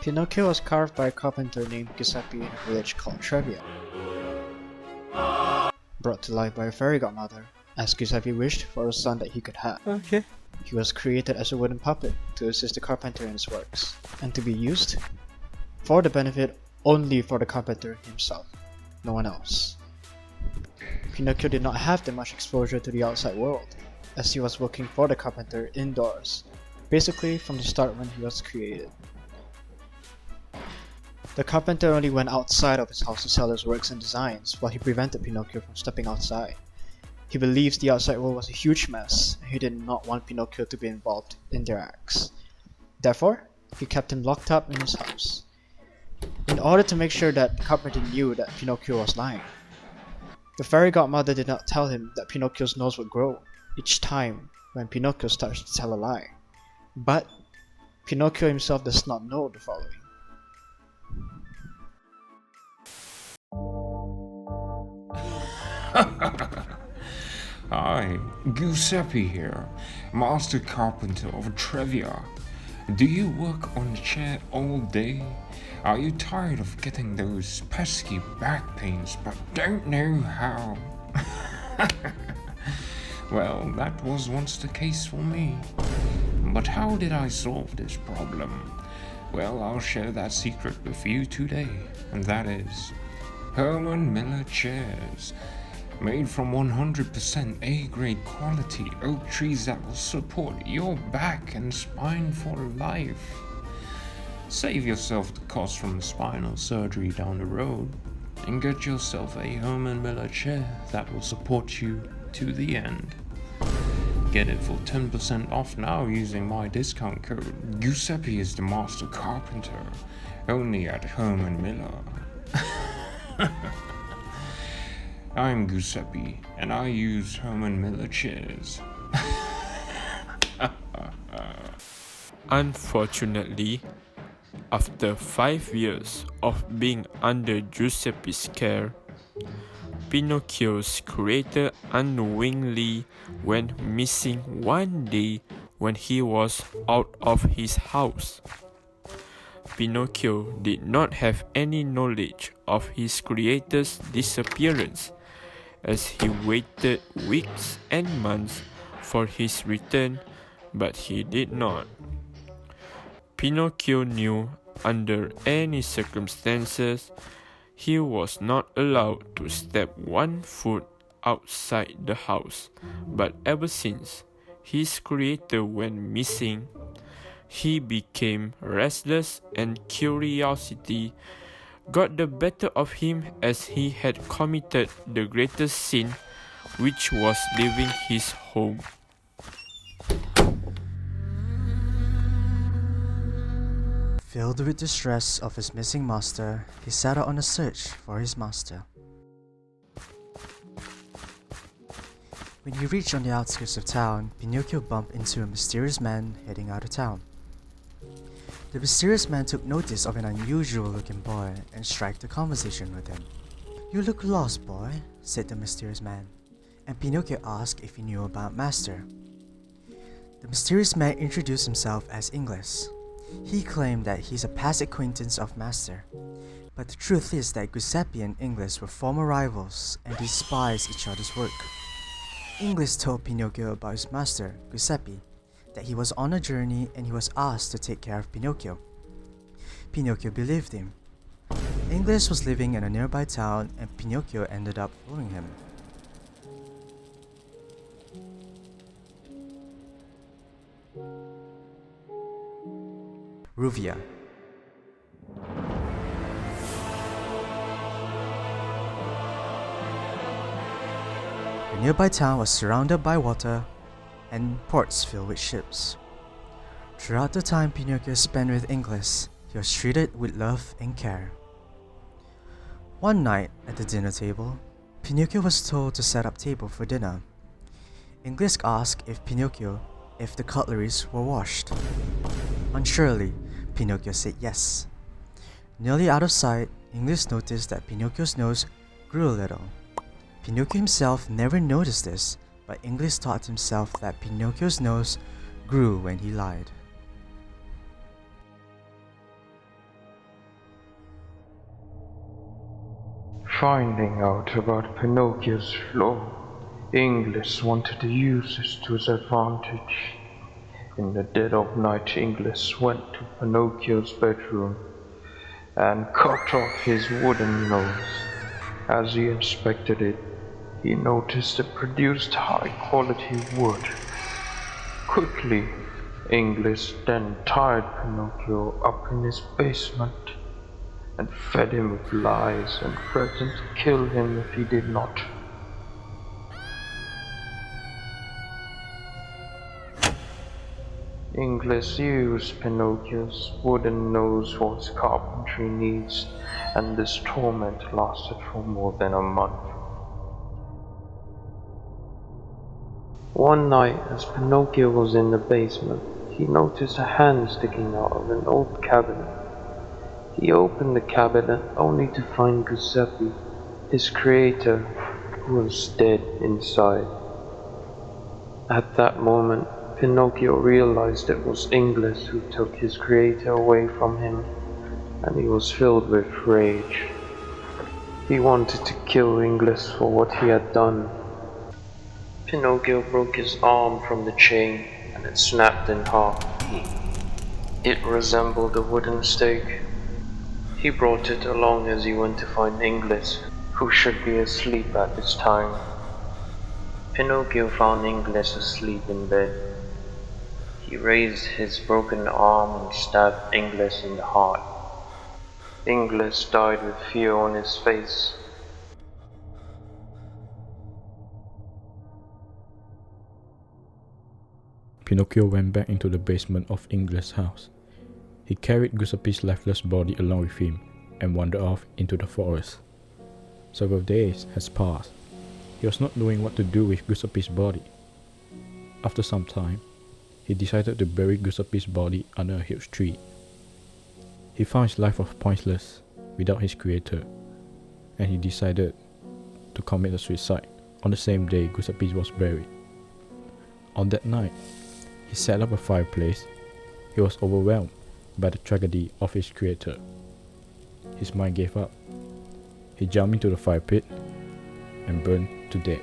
Pinocchio was carved by a carpenter named Giuseppe in a village called Ruvia. Brought to life by a fairy godmother, as Giuseppe wished for a son that he could have. Okay. He was created as a wooden puppet to assist the carpenter in his works, and to be used for the benefit only for the carpenter himself, no one else. Pinocchio did not have that much exposure to the outside world, as he was working for the carpenter indoors, basically from the start when he was created. The carpenter only went outside of his house to sell his works and designs, while he prevented Pinocchio from stepping outside. He believes the outside world was a huge mess, and he did not want Pinocchio to be involved in their acts. Therefore, he kept him locked up in his house, in order to make sure that the carpenter knew that Pinocchio was lying. The fairy godmother did not tell him that Pinocchio's nose would grow each time when Pinocchio starts to tell a lie. But Pinocchio himself does not know the following. Hi, Giuseppe here, Master Carpenter of Ruvia. Do you work on the chair all day? Are you tired of getting those pesky back pains but don't know how? Well, that was once the case for me. But how did I solve this problem? Well, I'll share that secret with you today, and that is Herman Miller chairs. Made from 100% A-grade quality oak trees that will support your back and spine for life. Save yourself the cost from spinal surgery down the road and get yourself a Herman Miller chair that will support you to the end. Get it for 10% off now using my discount code. Giuseppe is the Master Carpenter, only at Herman Miller. I'm Giuseppe, and I use Herman Miller chairs. Unfortunately, after 5 years of being under Giuseppe's care, Pinocchio's creator unknowingly went missing one day when he was out of his house. Pinocchio did not have any knowledge of his creator's disappearance, as he waited weeks and months for his return, but he did not. Pinocchio knew under any circumstances he was not allowed to step 1 foot outside the house, but ever since his creator went missing, he became restless and curiosity got the better of him as he had committed the greatest sin, which was leaving his home. Filled with the stress of his missing master, he set out on a search for his master. When he reached on the outskirts of town, Pinocchio bumped into a mysterious man heading out of town. The mysterious man took notice of an unusual-looking boy and struck a conversation with him. "You look lost, boy," said the mysterious man, and Pinocchio asked if he knew about Master. The mysterious man introduced himself as Ingles. He claimed that he's a past acquaintance of Master, but the truth is that Giuseppe and Ingles were former rivals and despised each other's work. Ingles told Pinocchio about his master, Giuseppe, that he was on a journey and he was asked to take care of Pinocchio. Pinocchio believed him. Ingles was living in a nearby town and Pinocchio ended up following him. Ruvia. The nearby town was surrounded by water and ports filled with ships. Throughout the time Pinocchio spent with Ingles, he was treated with love and care. One night at the dinner table, Pinocchio was told to set up table for dinner. Ingles asked Pinocchio if the cutleries were washed. Unsurely, Pinocchio said yes. Nearly out of sight, Ingles noticed that Pinocchio's nose grew a little. Pinocchio himself never noticed this, but Ingles taught himself that Pinocchio's nose grew when he lied. finding out about Pinocchio's flaw, Inglis wanted to use this to his advantage. In the dead of night, Inglis went to Pinocchio's bedroom and cut off his wooden nose. As he inspected it, he noticed it produced high-quality wood. Quickly, Inglis then tied Pinocchio up in his basement and fed him with lies and threatened to kill him if he did not. Inglis used Pinocchio's wooden nose for his carpentry needs, and this torment lasted for more than a month. One night, as Pinocchio was in the basement, he noticed a hand sticking out of an old cabinet. He opened the cabinet only to find Giuseppe, his creator, who was dead inside. At that moment, Pinocchio realized it was Inglis who took his creator away from him, and he was filled with rage. He wanted to kill Inglis for what he had done. Pinocchio broke his arm from the chain, and it snapped in half. It resembled a wooden stake. He brought it along as he went to find Inglis, who should be asleep at this time. Pinocchio found Inglis asleep in bed. He raised his broken arm and stabbed Inglis in the heart. Inglis died with fear on his face. Pinocchio went back into the basement of Inglis' house. He carried Giuseppe's lifeless body along with him and wandered off into the forest. Several days has passed. He was not knowing what to do with Giuseppe's body. After some time, he decided to bury Giuseppe's body under a huge tree. He found his life was pointless without his creator, and he decided to commit a suicide on the same day Giuseppe was buried. On that night, he set up a fireplace. He was overwhelmed by the tragedy of his creator. His mind gave up. He jumped into the fire pit and burned to death.